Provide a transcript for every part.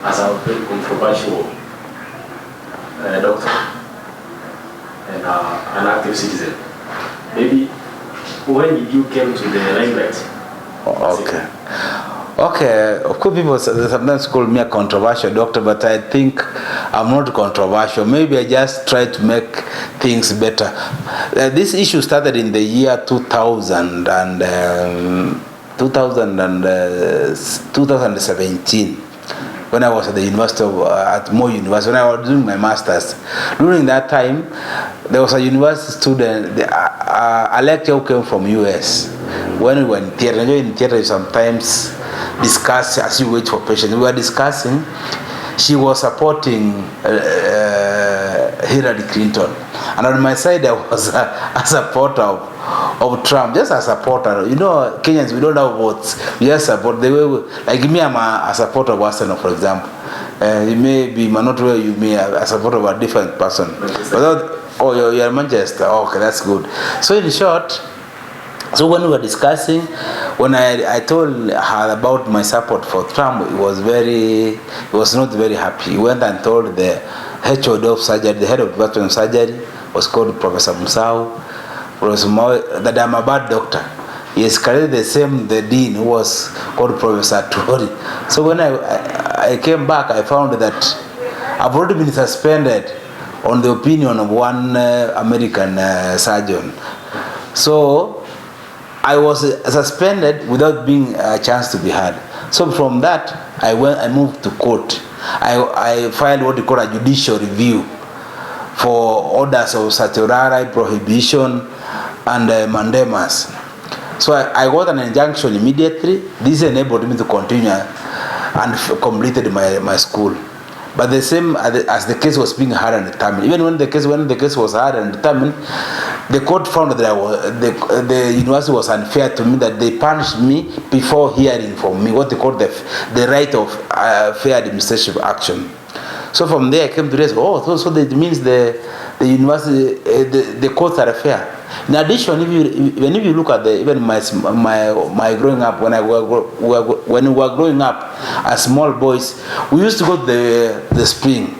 as a very controversial doctor and an active citizen. Maybe when you came to the limelight? Okay, of course people sometimes call me a controversial doctor, but I think I'm not controversial. Maybe I just try to make things better. This issue started in the year 2017 when I was at the University of, at Mo University, when I was doing my master's. During that time, there was a university student, a lecturer who came from US. When we were in theater, we sometimes discuss as you wait for patients. We were discussing, she was supporting Hillary Clinton. And on my side, I was a supporter of Trump, just a supporter. You know, Kenyans, we don't have votes. We just support. Like me, I'm a supporter of Arsenal, for example. You may be Manoti where you may a supporter of a different person. But you're Manchester. Okay, that's good. So in short, so when we were discussing, when I told her about my support for Trump, he was not very happy. He went and told the HOD of surgery, the head of department of surgery, was called Professor Musau, that I'm a bad doctor. He escalated the dean, who was called Professor Tori. So when I came back, I found that I've already been suspended on the opinion of one American surgeon. So I was suspended without being a chance to be heard. So from that, I moved to court. I filed what you call a judicial review for orders of certiorari, prohibition, and mandamus. So I got an injunction immediately. This enabled me to continue and completed my school. But the same as the case was being heard and determined. Even when the case was heard and determined, the court found that the university was unfair to me, that they punished me before hearing from me what they call the right of fair administrative action. So from there I came to this. So that means the university, the courts are fair. In addition, if you look at even my growing up, when we were growing up as small boys, we used to go to the spring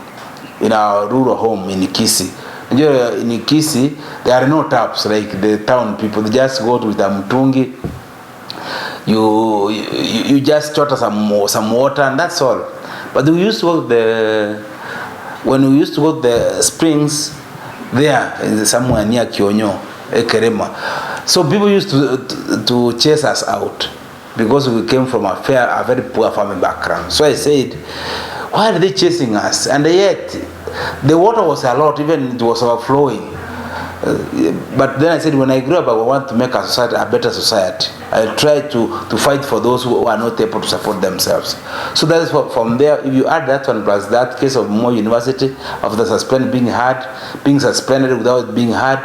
in our rural home in Ikisi. In Ikisi, there are no taps like the town people. They just go with a mtungi. You just chota some water and that's all. But we used to go when we used to go to the springs there, somewhere near Kionyo, Ekerema. So people used to chase us out because we came from a very poor family background. So I said, why are they chasing us? And yet, the water was a lot, even it was overflowing. But then I said, when I grew up, I want to make a better society. I try to fight for those who are not able to support themselves. So that is from there. If you add that one plus that case of Mo University, of the being suspended without being heard,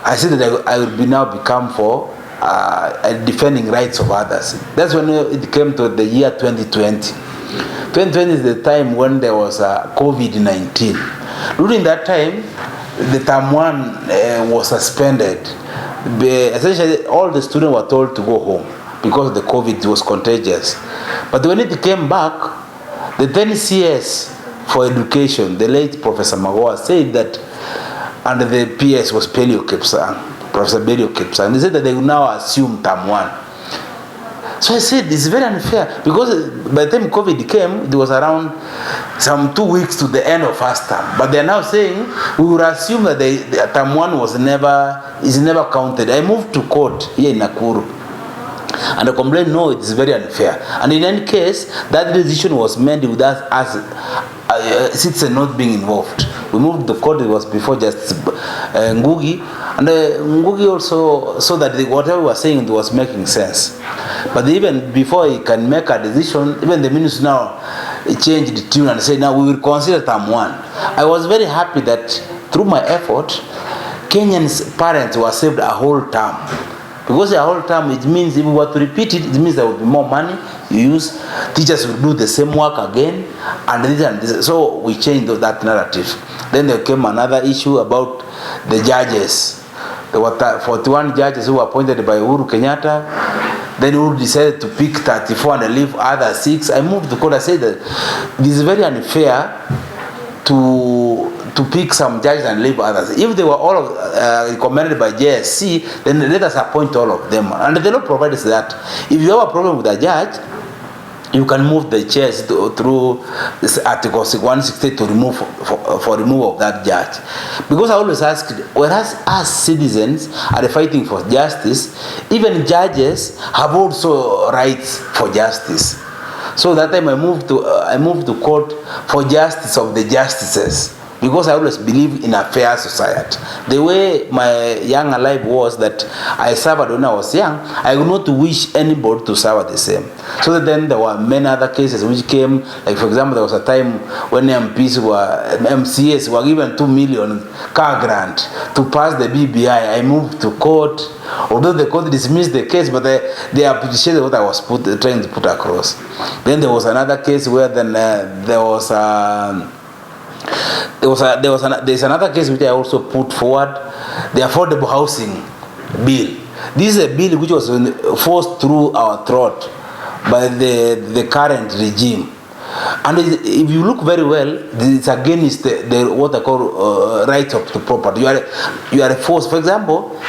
I said that I will now become for defending rights of others. That's when it came to the year 2020. 2020 is the time when there was COVID-19. During that time, the term 1 was suspended. Essentially, all the students were told to go home because the COVID was contagious. But when it came back, the then CS for education, the late Professor Magare, said that under the PS was Professor Belio Kipsang, they said that they will now assume term 1. So I said, it's very unfair, because by the time COVID came, it was around some 2 weeks to the end of first term. But they're now saying, we would assume that the term 1 is never counted. I moved to court here in Nakuru, and I complained, no, it's very unfair. And in any case, that decision was made with us as citizens not being involved. We moved to court, it was before Justice Ngugi, and Ngugi also saw that whatever we were saying, it was making sense. But even before he can make a decision, even the minister now changed the tune and said, now we will consider term 1. I was very happy that through my effort, Kenyans parents were saved a whole term. Because a whole term, it means if we were to repeat it, it means there would be more money you use, teachers will do the same work again, and this. So we changed that narrative. Then there came another issue about the judges. There were 41 judges who were appointed by Uhuru Kenyatta. then we decided to pick 34 and leave other 6. I moved to court. I said that this is very unfair to pick some judges and leave others. If they were all recommended by JSC, then let us appoint all of them. And the law provides that if you have a problem with a judge, you can move the chairs through this Article 160 to remove for removal of that judge. Because I always ask, whereas us citizens are fighting for justice, even judges have also rights for justice. So that time I moved to court for justice of the justices, because I always believe in a fair society. The way my young life was, that I suffered when I was young, I would not wish anybody to suffer the same. So that then there were many other cases which came, like for example, there was a time when MCAs were given 2 million car grant to pass the BBI. I moved to court, although the court dismissed the case, but they appreciated what I was trying to put across. Then there was another case where then there's another case which I also put forward, the affordable housing bill. This is a bill which was forced through our throat by the current regime. And if you look very well, it's against the what I call rights of the property. You are forced. For example,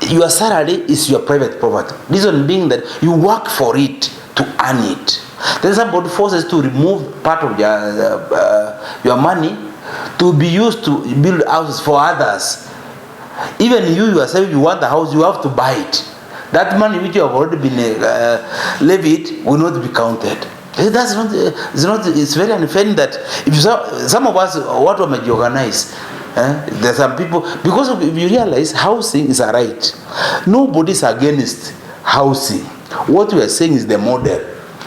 your salary is your private property. Reason being that you work for it to earn it. Then somebody forces to remove part of your money to be used to build houses for others. Even you yourself, you want the house, you have to buy it. That money which you have already been levied will not be counted. That's not. It's very unfair that if some of us what we may organize. There are some people, because if you realize housing is a right, nobody is against housing. What we are saying is the model.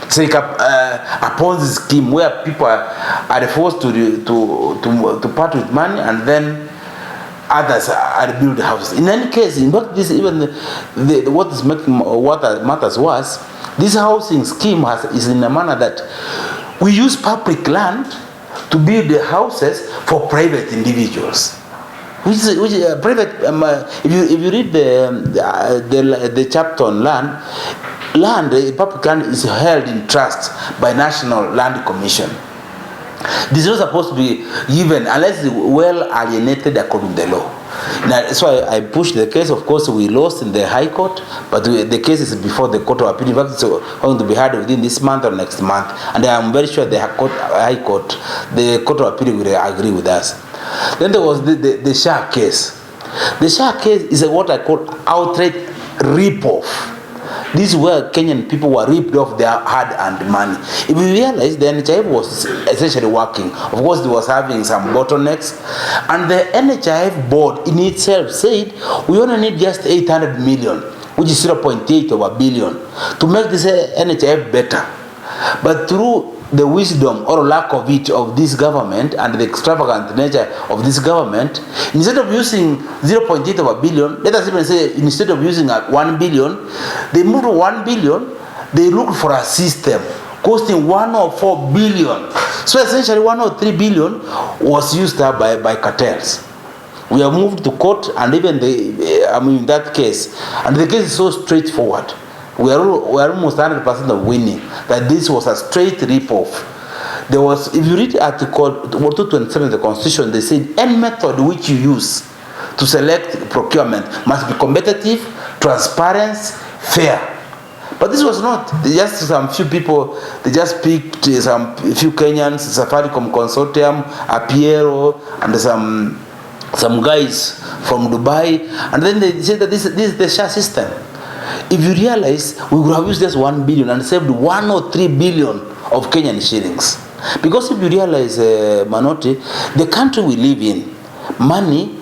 It's like a Ponzi scheme where people are forced to part with money, and then others are build houses. In any case, in fact, this even what matters was this housing scheme is in a manner that we use public land to build the houses for private individuals. Which private. If you read the chapter on land, public land is held in trust by National Land Commission. This is not supposed to be given unless it's well alienated according to the law. Now, that's why I pushed the case. Of course, we lost in the High Court, but the case is before the Court of Appeal. In fact, it's going to be heard within this month or next month, and I am very sure the High Court, the Court of Appeal will agree with us. Then there was the Shah case. The Shah case is what I call outright rip-off. This is where Kenyan people were ripped off their hard-earned money. If you realize, the NHIF was essentially working. Of course, it was having some bottlenecks. And the NHIF board in itself said, we only need just 800 million, which is 0.8 of a billion, to make this NHIF better. But through the wisdom or lack of it of this government and the extravagant nature of this government, instead of using 0.8 of a billion, let us even say instead of using 1 billion, they moved to 1 billion, they looked for a system costing 104 billion. So essentially 103 billion was used up by cartels. We have moved to court, and even in that case, and the case is so straightforward. We are almost 100% of winning, that this was a straight rip-off. There was, if you read Article 227 of the Constitution, they said any method which you use to select procurement must be competitive, transparent, fair. But this was not. Just some few people, they just picked some few Kenyans, Safaricom Consortium, Apiero, and some guys from Dubai, and then they said that this is the Shah system. If you realize, we would have used just 1 billion and saved 103 billion of Kenyan shillings. Because if you realize, Manoti, the country we live in, money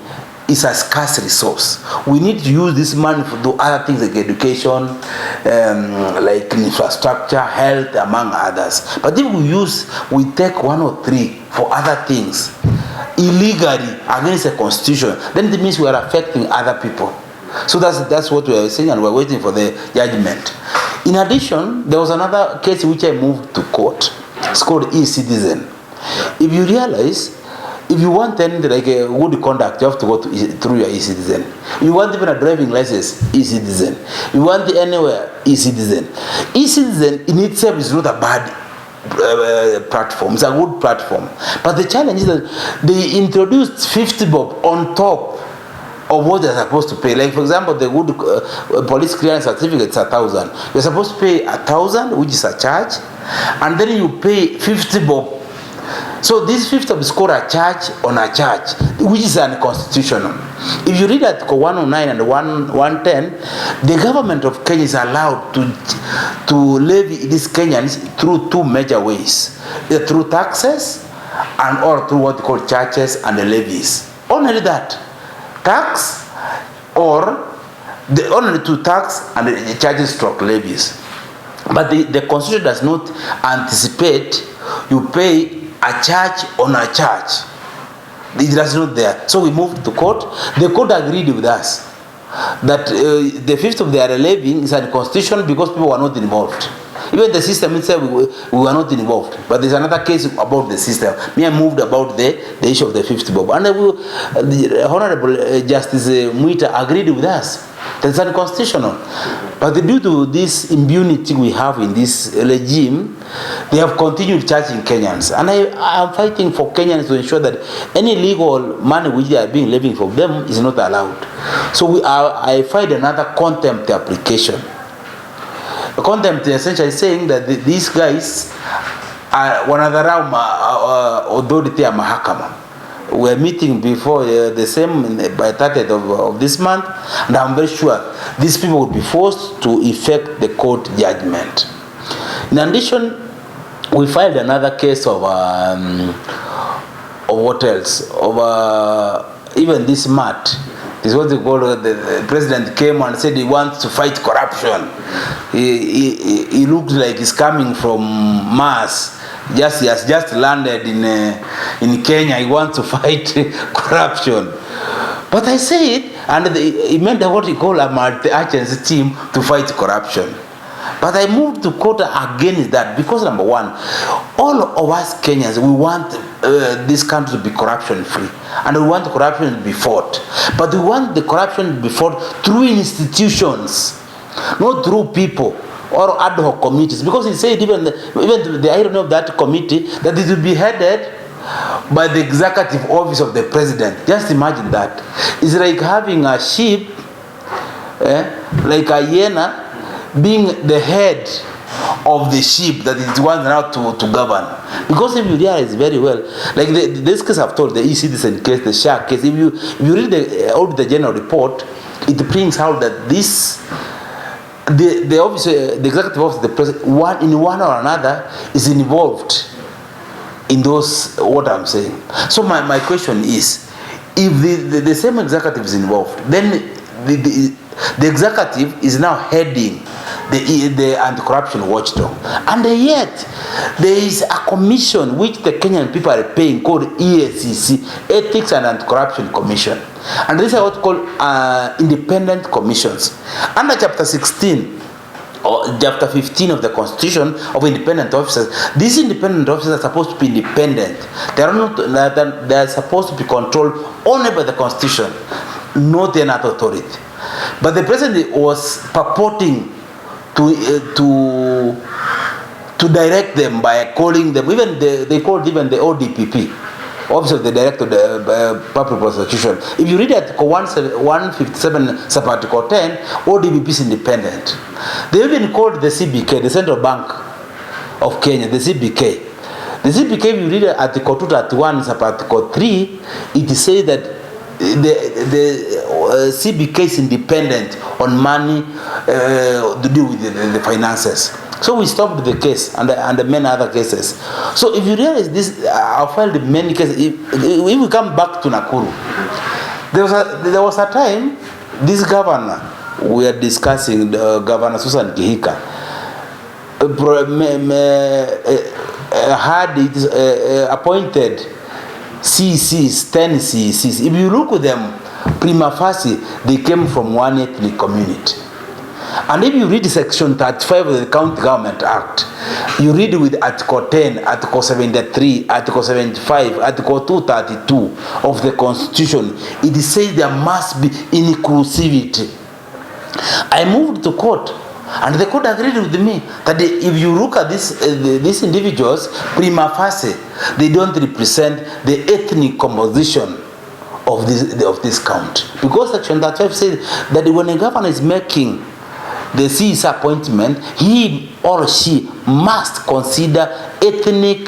is a scarce resource. We need to use this money for do other things like education, like infrastructure, health, among others. But if we take 103 for other things, illegally against the constitution, then it means we are affecting other people. So that's what we are saying, and we're waiting for the judgment. In addition, there was another case which I moved to court. It's called e-citizen. If you realize, if you want anything like a good conduct, you have to go through your e-citizen. You want even a driving license, e-citizen. You want anywhere, e-citizen. E-citizen in itself is not a bad platform. It's a good platform. But the challenge is that they introduced 50 bob on top of what they're supposed to pay. Like for example, the good police clearance certificate is 1,000. You're supposed to pay 1,000, which is a charge, and then you pay 50 bob. So this 50 bob is called a charge on a charge, which is unconstitutional. If you read Article 109 and 110, the government of Kenya is allowed to levy these Kenyans through two major ways, either through taxes and or through what they call charges and the levies. Only that. Tax or only to tax and the charges stroke levies. But the constitution does not anticipate you pay a charge on a charge. It does not there. So we moved to court. The court agreed with us that the fifth of their levying is unconstitutional because people were not involved. Even the system itself, we were not involved. But there's another case about the system. Me, I moved about the issue of the 50 bob. And the Honorable Justice Muita agreed with us. That's unconstitutional. But due to this impunity we have in this regime, they have continued charging Kenyans. And I am fighting for Kenyans to ensure that any legal money which they are being levying from them is not allowed. So I filed another contempt application. Contempt essentially saying that these guys wanadharau authority ya mahakama. We are meeting before the same by 30th of this month, and I'm very sure these people will be forced to effect the court judgment. In addition, we filed another case of what else? Of even this MAT. This is what they call the president came and said he wants to fight corruption. He looks like he's coming from Mars. He has just landed in Kenya. He wants to fight corruption. But I say it, and he meant what he call a multi-agency team to fight corruption. But I moved to court against that because number one, all of us Kenyans, we want this country to be corruption free, and we want corruption to be fought. But we want the corruption to be fought through institutions, not through people or ad hoc committees. Because he said even the irony of that committee, that it will be headed by the executive office of the president. Just imagine that. It's like having a sheep, like a hyena, being the head of the sheep that it wants now to govern. Because if you realize very well, like this case I've told, the e-citizen case, the shark case, if you read the general report, it brings out that the office, the executive office of the president, in one or another is involved in those, what I'm saying. So my question is, if the same executive is involved, then the executive is now heading the anti-corruption watchdog, and yet there is a commission which the Kenyan people are paying called EACC, Ethics and Anti-Corruption Commission, and these are what called independent commissions under chapter 16 or chapter 15 of the Constitution of independent officers. These independent officers are supposed to be independent. They are not. They are supposed to be controlled only by the Constitution, not the another authority. But the president was purporting to direct them by calling them, even they called even the ODPP, Office of the Director of the Public Prosecution. If you read Article 157 sub Article 10, ODPP is independent. They even called the CBK, the Central Bank of Kenya, the CBK. The CBK, if you read Article 231 sub Article 3, it says that the CBK is independent on money to do with the finances. So we stopped the case and the many other cases. So if you realize this, I filed many cases. If we come back to Nakuru, there was a time this governor, we are discussing, Governor Susan Kihika, had appointed CCs, 10 CCs. If you look at them, prima facie, they came from one ethnic community. And if you read section 35 of the County Government Act, you read with Article 10, Article 73, Article 75, Article 232 of the Constitution, it says there must be inclusivity. I moved to court, and the court agreed with me that if you look at these individuals, prima facie, they don't represent the ethnic composition of this county. Because section 35 says that when a governor is making the CE's appointment, he or she must consider ethnic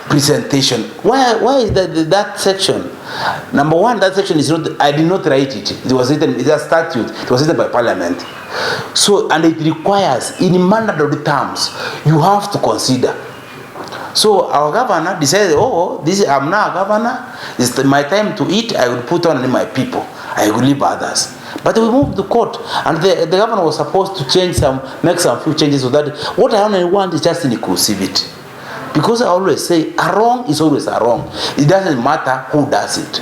presentation. Why is that section? Number one, that section is not, I did not write it. It was written, it's a statute. It was written by Parliament. So, and it requires, in mandatory terms, you have to consider. So our governor decided, I'm now a governor, it's my time to eat, I will put on my people, I will leave others. But we moved to court, and the governor was supposed to make some few changes so that what I only want is just inclusivity. Because I always say, a wrong is always a wrong. It doesn't matter who does it.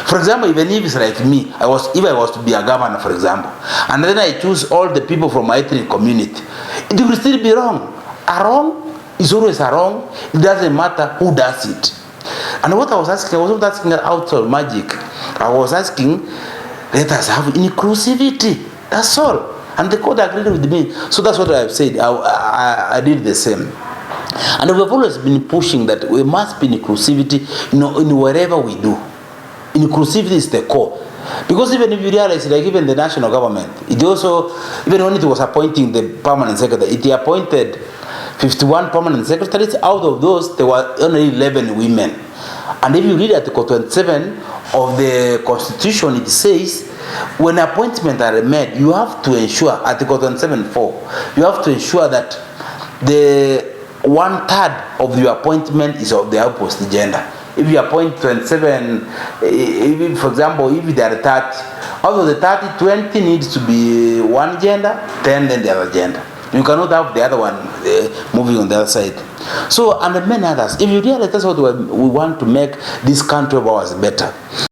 For example, even if it's like me, if I was to be a governor, for example, and then I choose all the people from my ethnic community, it will still be wrong. A wrong is always a wrong. It doesn't matter who does it. And what I was asking, I wasn't asking out of magic. I was asking, let us have inclusivity. That's all. And the court agreed with me. So that's what I've said. I did the same. And we've always been pushing that we must be inclusivity, in whatever we do. Inclusivity is the core. Because even if you realize, like even the national government, it also, even when it was appointing the permanent secretary, it appointed 51 permanent secretaries. Out of those, there were only 11 women. And if you read Article 27 of the Constitution, it says, when appointments are made, you have to ensure, Article 27(4), you have to ensure that the 1/3 of your appointment is of the opposite gender. If you appoint 27, if, for example, if there are 30, out of the 30, 20 needs to be one gender, 10 then the other gender. You cannot have the other one moving on the other side. So, and many others. If you realize that's what we want to make this country of ours better.